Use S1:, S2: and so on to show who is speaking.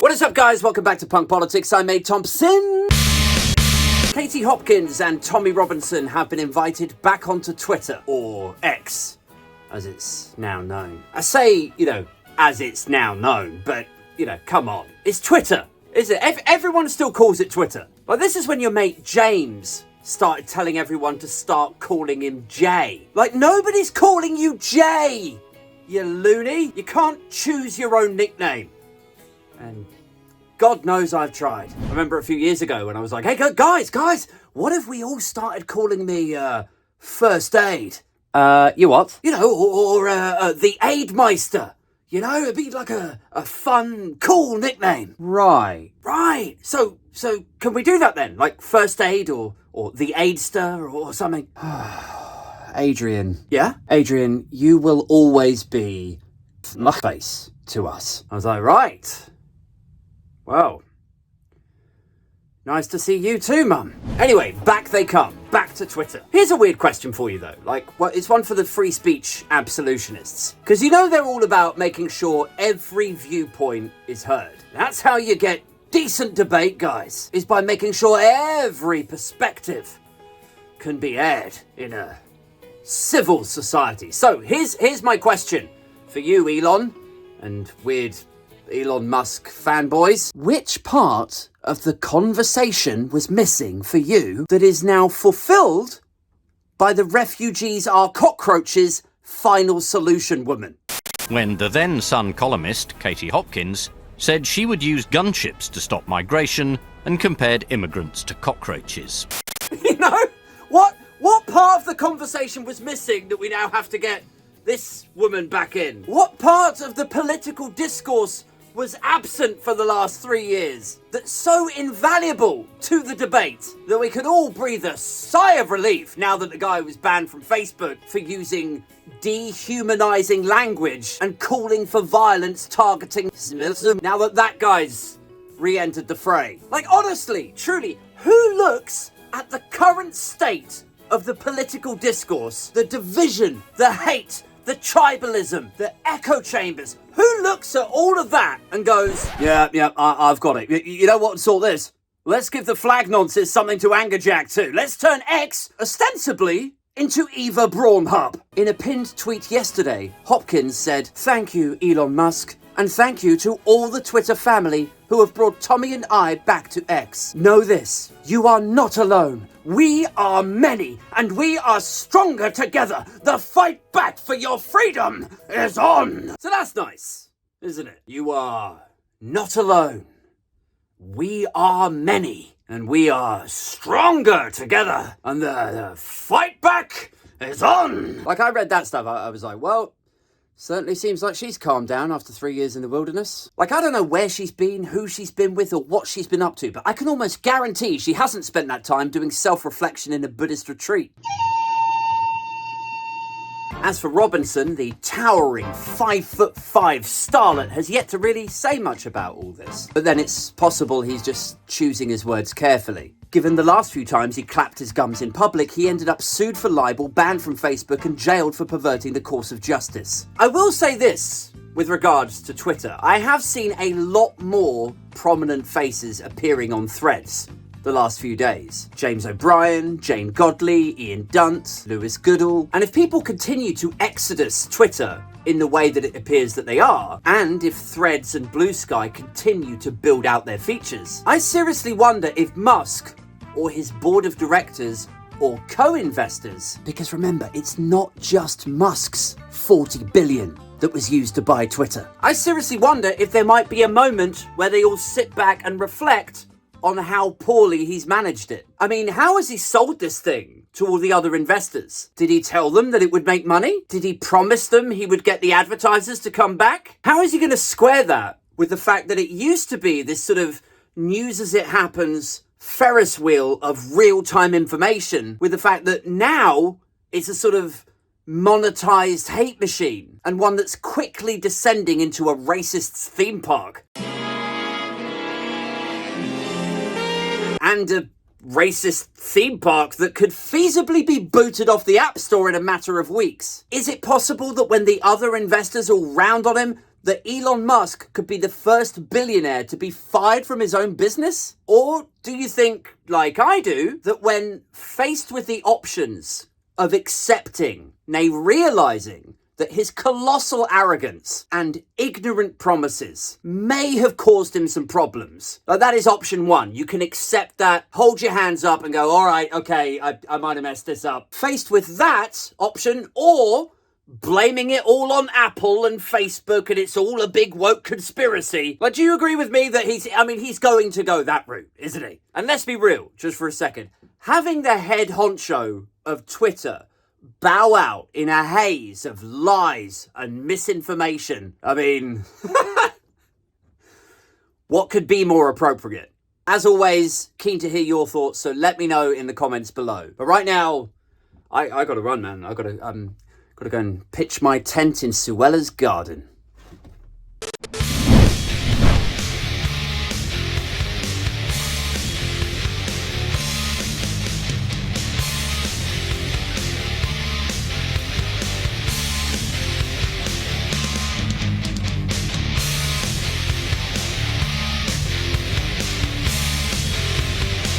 S1: What is up, guys? Welcome back to Punk Politics. I'm Abe Thompson. Katie Hopkins and Tommy Robinson have been invited back onto Twitter, or X, as it's now known. I say, as it's now known, but, come on. It's Twitter, is it? Everyone still calls it Twitter. Like, this is when your mate James started telling everyone to start calling him Jay. Like, nobody's calling you Jay, you loony. You can't choose your own nickname. And God knows I've tried. I remember a few years ago when I was like, hey, guys, what if we all started calling me, First Aid? You what? Or the Aidmeister. It'd be like a fun, cool nickname. Right. So can we do that then? Like First Aid or the Aidster or something? Adrian. Yeah? Adrian, you will always be my face to us. I was like, right. Well, nice to see you too, Mum. Anyway, back they come. Back to Twitter. Here's a weird question for you, though. It's one for the free speech absolutionists. Because they're all about making sure every viewpoint is heard. That's how you get decent debate, guys, is by making sure every perspective can be aired in a civil society. So, here's my question for you, Elon, and weird Elon Musk fanboys. Which part of the conversation was missing for you that is now fulfilled by the refugees are cockroaches final solution woman?
S2: When the then Sun columnist, Katie Hopkins, said she would use gunships to stop migration and compared immigrants to cockroaches.
S1: What part of the conversation was missing that we now have to get this woman back in? What part of the political discourse was absent for the last 3 years that's so invaluable to the debate that we could all breathe a sigh of relief now that the guy was banned from Facebook for using dehumanizing language and calling for violence targeting now that guy's re-entered the fray? Like, honestly, truly, who looks at the current state of the political discourse, the division, the hate, the tribalism, the echo chambers? Who looks at all of that and goes, yeah, I've got it. You know what, sort this? Let's give the flag nonsense something to anger Jack too. Let's turn X, ostensibly, into Eva Braunhub. In a pinned tweet yesterday, Hopkins said, thank you, Elon Musk, and thank you to all the Twitter family who have brought Tommy and I back to X. Know this, you are not alone. We are many, and we are stronger together. The fight back for your freedom is on. So that's nice, isn't it? You are not alone. We are many, and we are stronger together. And the fight back is on. Like, I read that stuff, I was like, well, certainly seems like she's calmed down after 3 years in the wilderness. Like, I don't know where she's been, who she's been with, or what she's been up to, but I can almost guarantee she hasn't spent that time doing self-reflection in a Buddhist retreat. As for Robinson, the towering 5'5" starlet has yet to really say much about all this. But then it's possible he's just choosing his words carefully. Given the last few times he clapped his gums in public, he ended up sued for libel, banned from Facebook, and jailed for perverting the course of justice. I will say this with regards to Twitter. I have seen a lot more prominent faces appearing on threads the last few days. James O'Brien, Jane Godley, Ian Dunt, Lewis Goodall. And if people continue to exodus Twitter in the way that it appears that they are, and if Threads and Blue Sky continue to build out their features, I seriously wonder if Musk or his board of directors or co-investors, because remember, it's not just Musk's 40 billion that was used to buy Twitter. I seriously wonder if there might be a moment where they all sit back and reflect on how poorly he's managed it. I mean, how has he sold this thing to all the other investors? Did he tell them that it would make money? Did he promise them he would get the advertisers to come back? How is he going to square that with the fact that it used to be this sort of news as it happens Ferris wheel of real-time information with the fact that now it's a sort of monetized hate machine and one that's quickly descending into a racist theme park? And a racist theme park that could feasibly be booted off the App Store in a matter of weeks. Is it possible that when the other investors all round on him, that Elon Musk could be the first billionaire to be fired from his own business? Or do you think, like I do, that when faced with the options of accepting, nay, realizing that his colossal arrogance and ignorant promises may have caused him some problems, like that is option one. You can accept that, hold your hands up and go, all right, okay, I might have messed this up. Faced with that option, or blaming it all on Apple and Facebook and it's all a big woke conspiracy. But do you agree with me that he's going to go that route, isn't he? And let's be real, just for a second. Having the head honcho of Twitter bow out in a haze of lies and misinformation, what could be more appropriate? As always, keen to hear your thoughts, so let me know in the comments below. But right now, I gotta run, man. I gotta go and pitch my tent in Suella's garden.